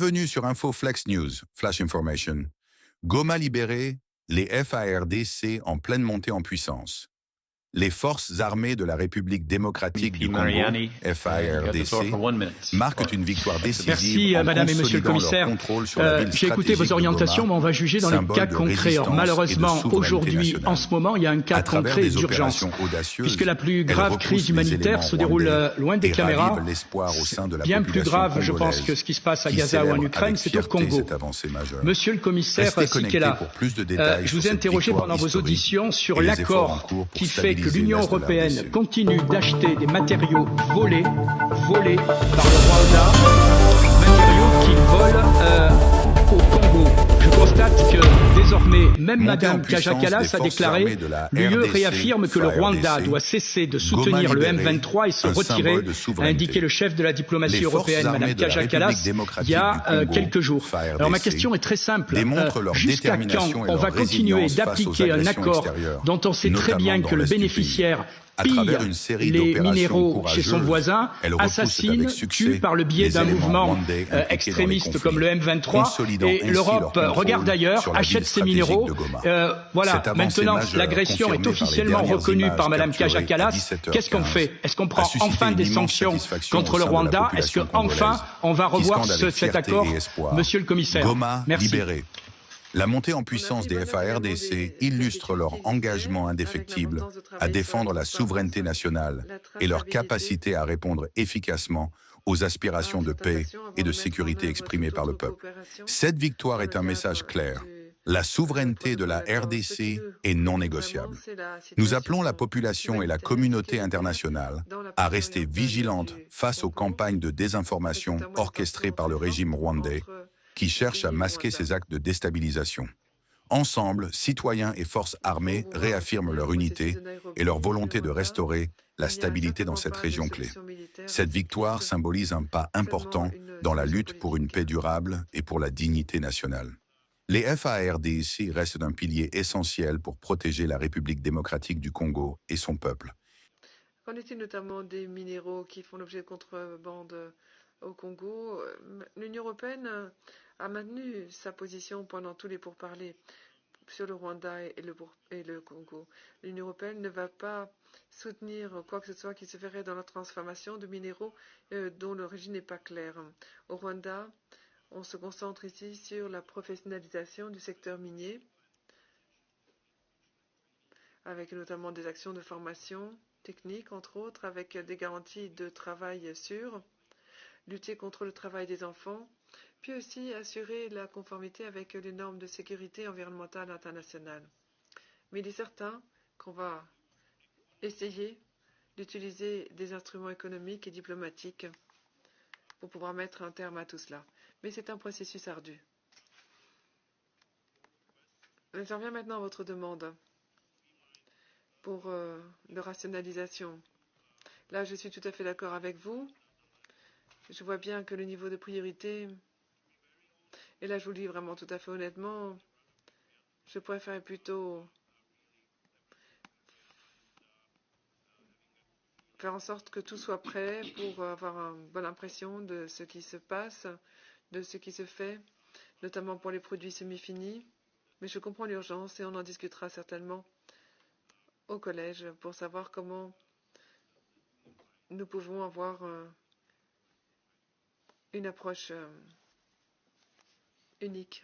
Bienvenue sur Info Flex News, Flash Information. Goma libéré, les FARDC en pleine montée en puissance. Les forces armées de la République démocratique du Congo, FARDC, marquent une victoire décisive. Merci, en Madame et Monsieur le Commissaire. J'ai écouté vos orientations, mais on va juger dans les cas concrets. Or, malheureusement, aujourd'hui, en ce moment, il y a un cas concret d'urgence, puisque la plus grave crise humanitaire se déroule loin des caméras. Bien plus grave, je pense, que ce qui se passe à Gaza ou en Ukraine, c'est au Congo. Monsieur le Commissaire Sikela, je vous ai interrogé pendant vos auditions sur l'accord qui fait que l'Union européenne continue d'acheter des matériaux volés par le Rwanda, matériaux qu'ils volent au Congo. Je constate que désormais, même Madame Kaja Kallas a déclaré « L'UE réaffirme que le Rwanda doit cesser de soutenir le M23 et se retirer », a indiqué le chef de la diplomatie européenne, Madame Kaja Kallas, il y a quelques jours. Alors ma question est très simple. Jusqu'à quand on va continuer d'appliquer un accord dont on sait très bien que le bénéficiaire pille les minéraux chez son voisin, assassine, tue par le biais d'un mouvement extrémiste comme le M23, et l'Europe regarde ailleurs, achète ces minéraux. Voilà, maintenant l'agression est officiellement reconnue par Madame Kaja Kallas. Qu'est-ce qu'on fait? Est-ce qu'on prend enfin des sanctions contre le Rwanda? Est-ce qu'enfin on va revoir cet accord? Monsieur le Commissaire, merci. La montée en puissance des FARDC illustre leur engagement indéfectible à défendre la souveraineté nationale et leur capacité à répondre efficacement aux aspirations de paix et de sécurité exprimées par le peuple. Cette victoire est un message clair. La souveraineté de la RDC est non négociable. Nous appelons la population et la communauté internationale à rester vigilantes face aux campagnes de désinformation orchestrées par le régime rwandais qui cherche à masquer ces actes de déstabilisation. Ensemble, citoyens et forces armées réaffirment leur unité et leur volonté de restaurer la stabilité dans cette région clé. Cette victoire symbolise un pas important dans la lutte pour une paix durable et pour la dignité nationale. Les FARDC restent un pilier essentiel pour protéger la République démocratique du Congo et son peuple. Qu'en est-il notamment des minéraux qui font l'objet de contrebande au Congo? L'Union européenne a maintenu sa position pendant tous les pourparlers sur le Rwanda et le Congo. L'Union européenne ne va pas soutenir quoi que ce soit qui se ferait dans la transformation de minéraux dont l'origine n'est pas claire. Au Rwanda, on se concentre ici sur la professionnalisation du secteur minier, avec notamment des actions de formation technique, entre autres, avec des garanties de travail sûres, lutter contre le travail des enfants, puis aussi assurer la conformité avec les normes de sécurité environnementale internationale. Mais il est certain qu'on va essayer d'utiliser des instruments économiques et diplomatiques pour pouvoir mettre un terme à tout cela. Mais c'est un processus ardu. J'en viens maintenant à votre demande pour de rationalisation. Là, je suis tout à fait d'accord avec vous. Je vois bien que le niveau de priorité, et là je vous le dis vraiment tout à fait honnêtement, je préfère plutôt faire en sorte que tout soit prêt pour avoir une bonne impression de ce qui se passe, de ce qui se fait, notamment pour les produits semi-finis. Mais je comprends l'urgence et on en discutera certainement au collège pour savoir comment nous pouvons avoir une approche unique